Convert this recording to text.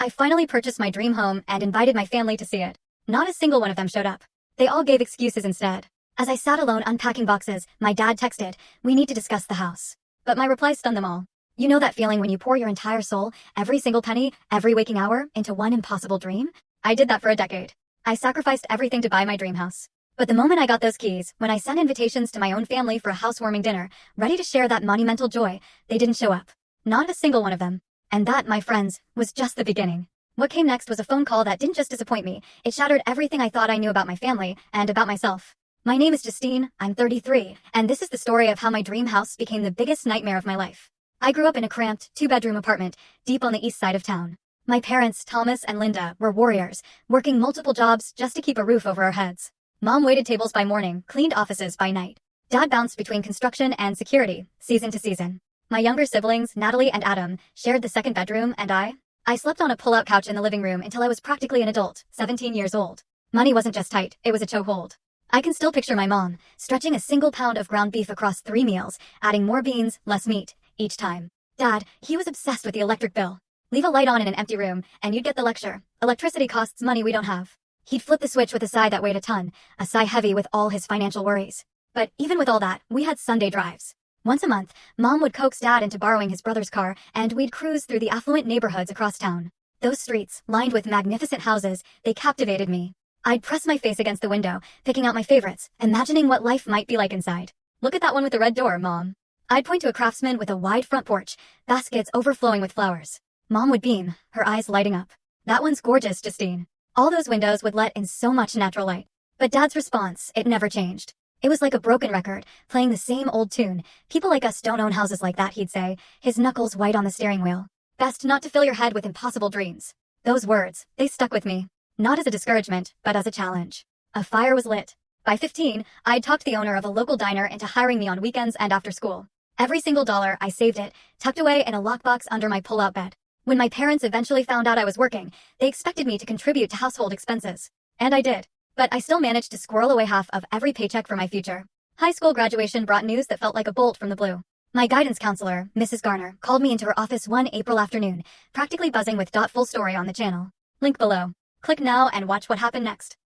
I finally purchased my dream home and invited my family to see it. Not a single one of them showed up. They all gave excuses instead. As I sat alone unpacking boxes, my dad texted, "We need to discuss the house." But my reply stunned them all. You know that feeling when you pour your entire soul, every single penny, every waking hour, into one impossible dream? I did that for a decade. I sacrificed everything to buy my dream house. But the moment I got those keys, when I sent invitations to my own family for a housewarming dinner, ready to share that monumental joy, they didn't show up. Not a single one of them. And that, my friends, was just the beginning. What came next was a phone call that didn't just disappoint me, it shattered everything I thought I knew about my family and about myself. My name is Justine, I'm 33, and this is the story of how my dream house became the biggest nightmare of my life. I grew up in a cramped, two-bedroom apartment, deep on the east side of town. My parents, Thomas and Linda, were warriors, working multiple jobs just to keep a roof over our heads. Mom waited tables by morning, cleaned offices by night. Dad bounced between construction and security, season to season. My younger siblings, Natalie and Adam, shared the second bedroom, and I slept on a pull-out couch in the living room until I was practically an adult, 17 years old. Money wasn't just tight, it was a chokehold. I can still picture my mom, stretching a single pound of ground beef across 3 meals, adding more beans, less meat, each time. Dad, he was obsessed with the electric bill. Leave a light on in an empty room, and you'd get the lecture. Electricity costs money we don't have. He'd flip the switch with a sigh that weighed a ton, a sigh heavy with all his financial worries. But even with all that, we had Sunday drives. Once a month, Mom would coax Dad into borrowing his brother's car, and we'd cruise through the affluent neighborhoods across town. Those streets, lined with magnificent houses, they captivated me. I'd press my face against the window, picking out my favorites, imagining what life might be like inside. Look at that one with the red door, Mom. I'd point to a craftsman with a wide front porch, baskets overflowing with flowers. Mom would beam, her eyes lighting up. That one's gorgeous, Justine. All those windows would let in so much natural light. But Dad's response, it never changed. It was like a broken record, playing the same old tune. People like us don't own houses like that, he'd say, his knuckles white on the steering wheel. Best not to fill your head with impossible dreams. Those words, they stuck with me. Not as a discouragement, but as a challenge. A fire was lit. By 15, I'd talked the owner of a local diner into hiring me on weekends and after school. Every single dollar, I saved it, tucked away in a lockbox under my pull-out bed. When my parents eventually found out I was working, they expected me to contribute to household expenses. And I did. But I still managed to squirrel away half of every paycheck for my future. High school graduation brought news that felt like a bolt from the blue. My guidance counselor, Mrs. Garner, called me into her office one April afternoon, practically buzzing with "full story" on the channel. Link below. Click now and watch what happened next.